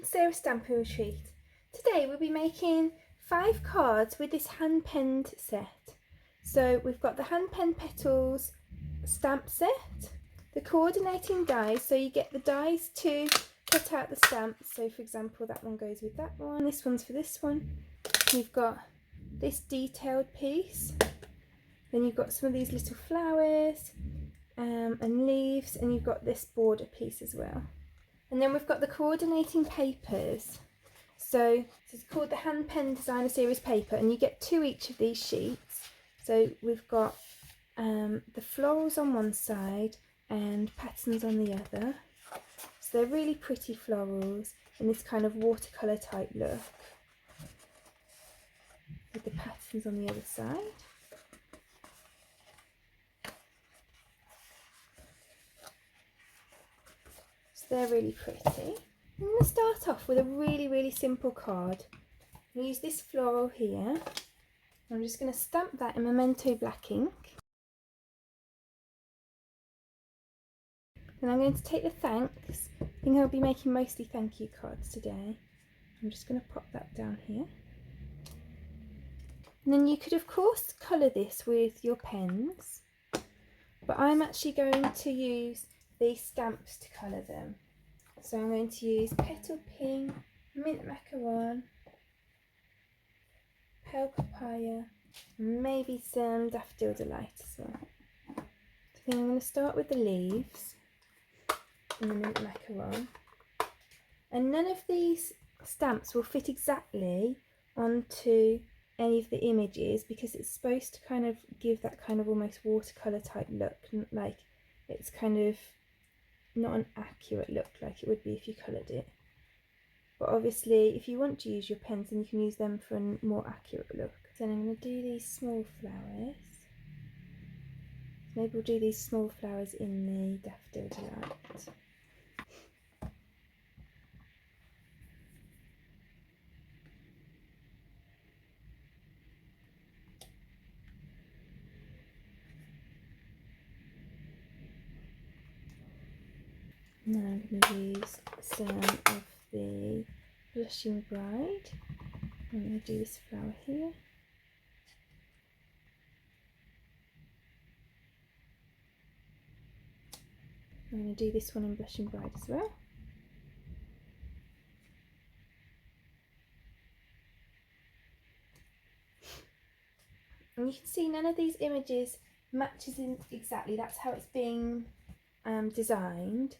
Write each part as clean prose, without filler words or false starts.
Sarah's Stampin' Retreat. Today we'll be making 5 cards with this hand-penned set. So we've got the hand-penned petals stamp set, the coordinating dies, so you get the dies to cut out the stamps. So for example that one goes with that one, this one's for this one. You've got this detailed piece, then you've got some of these little flowers and leaves, and you've got this border piece as well. And then we've got the coordinating papers. So this is called the Hand Pen Designer Series paper, and you get 2 each of these sheets. So we've got the florals on one side and patterns on the other. So they're really pretty florals in this kind of watercolour type look, with the patterns on the other side. So they're really pretty. I'm going to start off with a really simple card. I'm going to use this floral here. I'm just going to stamp that in Memento black ink. Then I'm going to take the thanks. I think I'll be making mostly thank you cards today. I'm just going to pop that down here. And then you could of course colour this with your pens, but I'm actually going to use these stamps to colour them. So I'm going to use Petal Pink, Mint Macaron, Pale Papaya, and maybe some Daffodil Delight as well. So then I'm going to start with the leaves and the Mint Macaron. And none of these stamps will fit exactly onto any of the images, because it's supposed to kind of give that kind of almost watercolour type look, like it's kind of not an accurate look like it would be if you coloured it. But obviously if you want to use your pens, then you can use them for a more accurate look. Then I'm going to do these small flowers. Maybe we'll do these small flowers in the Daffodil Delight. Now I'm going to use some of the Blushing Bride. I'm going to do this flower here. I'm going to do this one in Blushing Bride as well. And you can see none of these images matches in exactly, that's how it's being designed,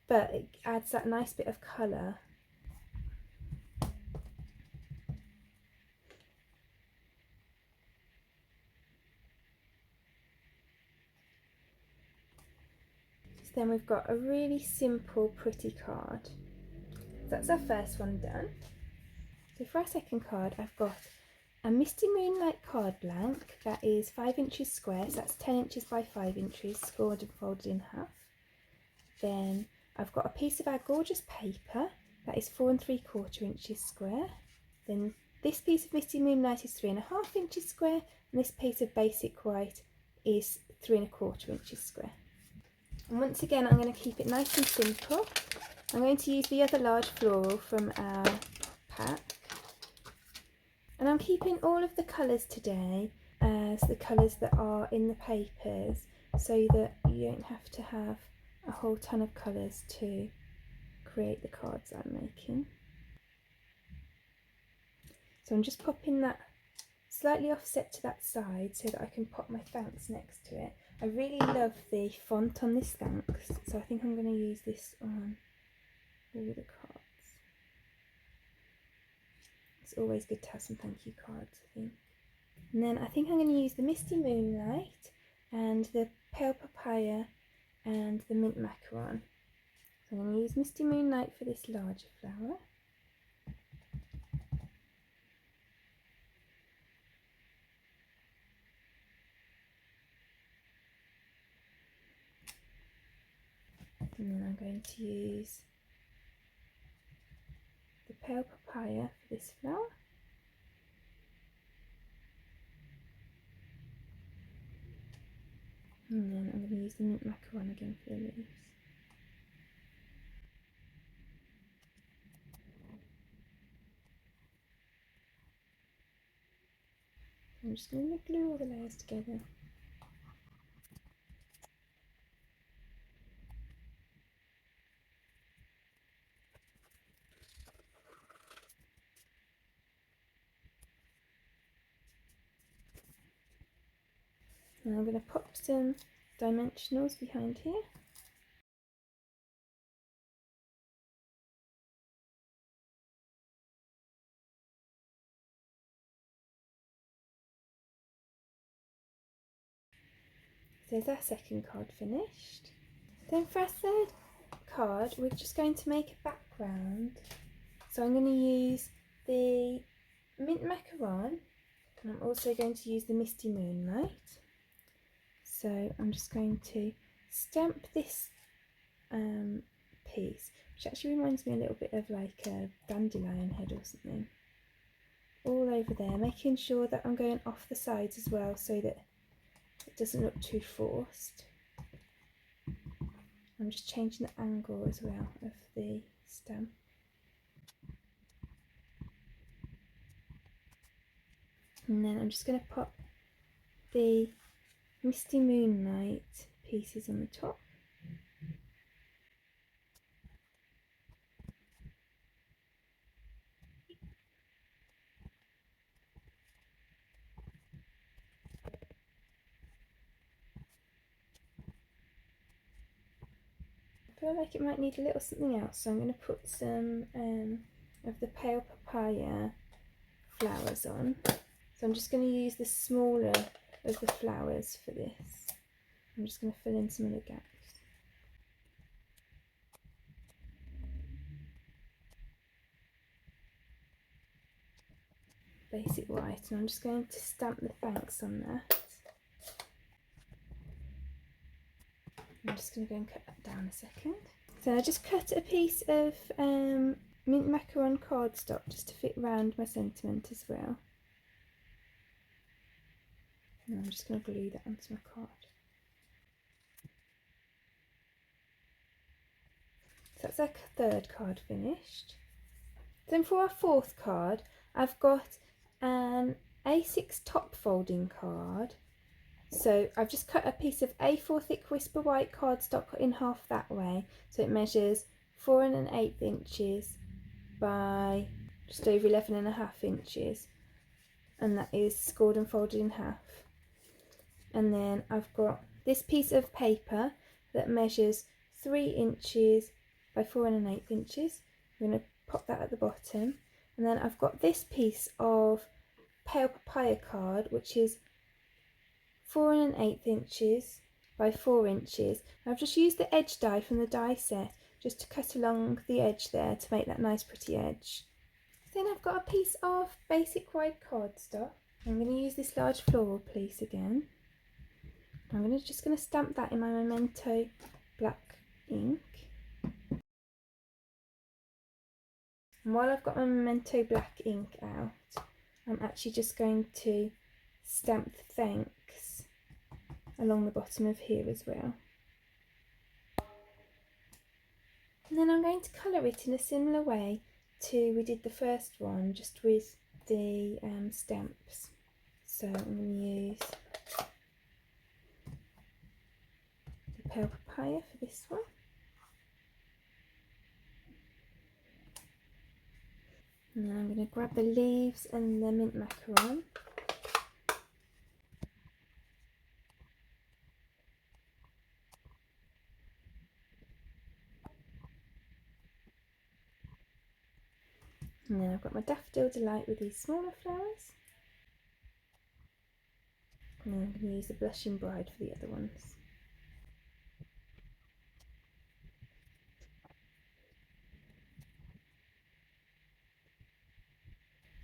but it adds that nice bit of colour. So then we've got a really simple pretty card. So that's our first one done. So for our second card I've got a Misty Moonlight card blank that is 5 inches square, so that's 10 inches by 5 inches, scored and folded in half. Then I've got a piece of our gorgeous paper that is 4 3/4 inches square. Then this piece of Misty Moonlight is 3 1/2 inches square, and this piece of basic white is 3 1/4 inches square. And once again I'm going to keep it nice and simple. I'm going to use the other large floral from our pack. And I'm keeping all of the colours today as the colours that are in the papers, so that you don't have to have a whole ton of colours to create the cards I'm making. So I'm just popping that slightly offset to that side so that I can pop my thanks next to it. I really love the font on this thanks, so I think I'm going to use this on all the cards. It's always good to have some thank you cards, I think. And then I think I'm going to use the Misty Moonlight and the Pale Papaya and the Mint Macaron. So I'm going to use Misty Moonlight for this larger flower. And then I'm going to use the Pale Papaya for this flower. And then I'm going to use the Mint Macaron again for the leaves. I'm just going to glue all the layers together. And I'm going to pop some dimensionals behind here. So there's our second card finished. Then for our third card, we're just going to make a background. So I'm going to use the mint macaron, and I'm also going to use the misty moonlight. So I'm just going to stamp this piece, which actually reminds me a little bit of like a dandelion head or something, all over there, making sure that I'm going off the sides as well so that it doesn't look too forced. I'm just changing the angle as well of the stamp. And then I'm just going to pop the misty moonlight pieces on the top. I feel like it might need a little something else, so I'm going to put some of the pale papaya flowers on. So I'm just going to use the smaller of the flowers for this. I'm just going to fill in some of the gaps. Basic white, and I'm just going to stamp the thanks on that. I'm just going to go and cut that down a second. So I just cut a piece of mint macaron cardstock just to fit round my sentiment as well. And I'm just going to glue that onto my card. So that's our third card finished. Then for our fourth card, I've got an A6 top folding card. So I've just cut a piece of A4 thick whisper white cardstock in half that way. So it measures 4 1/8 inches by just over 11.5 inches. And that is scored and folded in half. And then I've got this piece of paper that measures 3 inches by 4 1/8 inches. I'm going to pop that at the bottom. And then I've got this piece of pale papaya card, which is 4 1/8 inches by 4 inches. I've just used the edge die from the die set just to cut along the edge there to make that nice pretty edge. Then I've got a piece of basic white cardstock. I'm going to use this large floral piece again. I'm just going to stamp that in my Memento black ink. And while I've got my Memento black ink out, I'm actually just going to stamp the thanks along the bottom of here as well. And then I'm going to colour it in a similar way to we did the first one, just with the stamps. So I'm going to use the pale papaya for this one. And then I'm going to grab the leaves and the mint macaron. And then I've got my Daffodil Delight with these smaller flowers. And then I'm going to use the Blushing Bride for the other ones.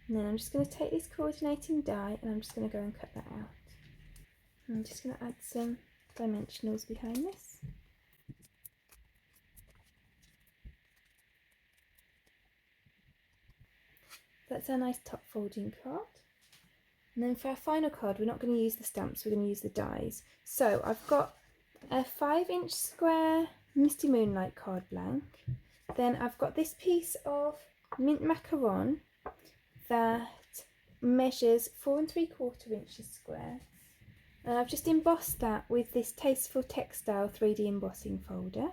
And then I'm just going to take this coordinating die and I'm just going to go and cut that out. And I'm just going to add some dimensionals behind this. That's our nice top folding card. And then for our final card, we're not going to use the stamps, we're going to use the dies. So I've got a 5-inch square Misty Moonlight card blank. Then I've got this piece of mint macaron that measures 4 3/4 inches square, and I've just embossed that with this Tasteful Textile 3D embossing folder.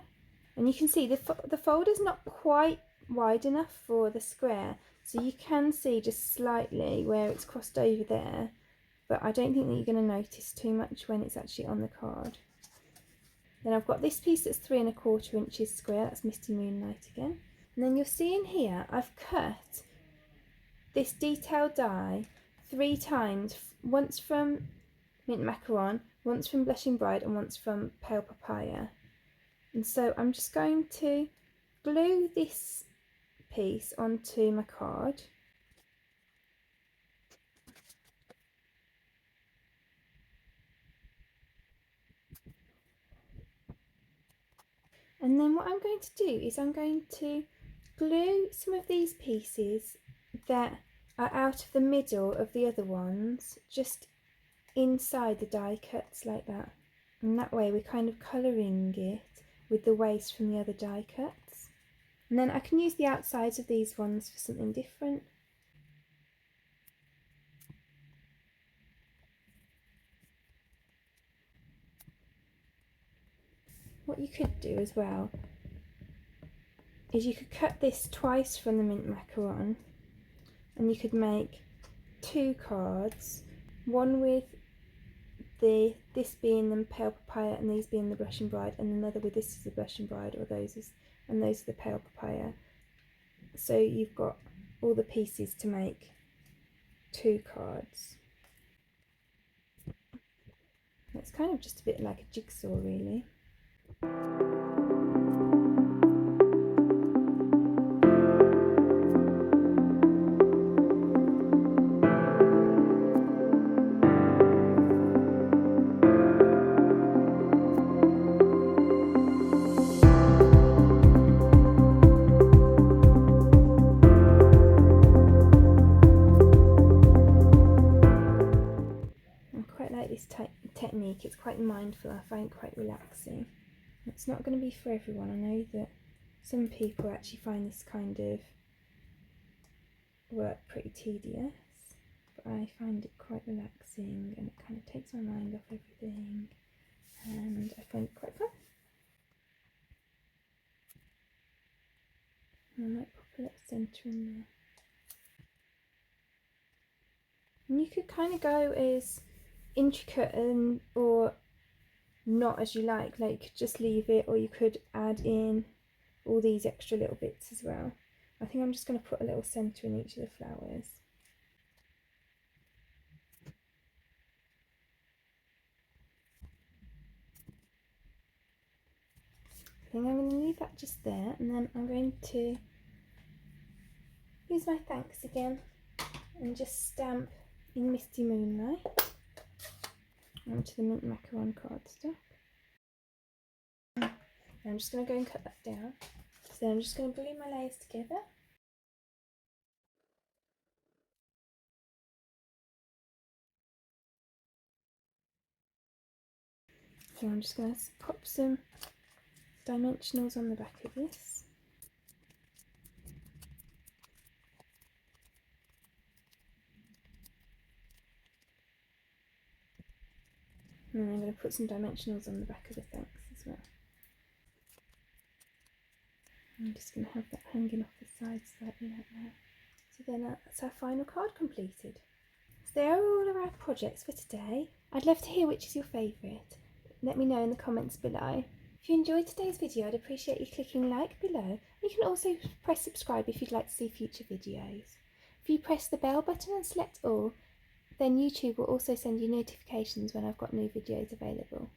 And you can see the folder's not quite wide enough for the square, so you can see just slightly where it's crossed over there, but I don't think that you're going to notice too much when it's actually on the card. Then I've got this piece that's 3 1/4 inches square, that's Misty Moonlight again. And then you'll see in here I've cut this detail die 3 times, once from Mint Macaron, once from Blushing Bride, and once from Pale Papaya. And so I'm just going to glue this piece onto my card. And then what I'm going to do is I'm going to glue some of these pieces that are out of the middle of the other ones just inside the die cuts like that. And that way we're kind of colouring it with the waste from the other die cuts. And then I can use the outsides of these ones for something different. What you could do as well is you could cut this twice from the Mint Macaron, and you could make 2 cards, one with this being the Pale Papaya and these being the Blushing Bride, and another with this is the Blushing Bride, or those are the Pale Papaya. So you've got all the pieces to make 2 cards. It's kind of just a bit like a jigsaw, really. This technique, it's quite mindful, I find it quite relaxing. It's not going to be for everyone. I know that some people actually find this kind of work pretty tedious, but I find it quite relaxing, and it kind of takes my mind off everything, and I find it quite fun. And I might pop a little centre in there. And you could kind of go as intricate and or not as you like you could just leave it, or you could add in all these extra little bits as well. I think I'm just going to put a little centre in each of the flowers. I think I'm going to leave that just there, and then I'm going to use my thanks again and just stamp in Misty Moonlight onto the Mint Macaron cardstock. I'm just going to go and cut that down. So I'm just going to glue my layers together. So I'm just going to pop some dimensionals on the back of this. And then I'm going to put some dimensionals on the back of the thanks as well. I'm just going to have that hanging off the sides slightly like that. So then that's our final card completed. So there are all of our projects for today. I'd love to hear which is your favourite. Let me know in the comments below. If you enjoyed today's video, I'd appreciate you clicking like below. You can also press subscribe if you'd like to see future videos. If you press the bell button and select all, then YouTube will also send you notifications when I've got new videos available.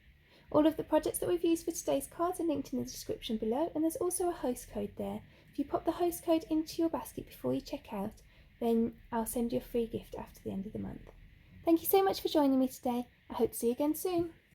All of the projects that we've used for today's cards are linked in the description below, and there's also a host code there. If you pop the host code into your basket before you check out, then I'll send you a free gift after the end of the month. Thank you so much for joining me today. I hope to see you again soon.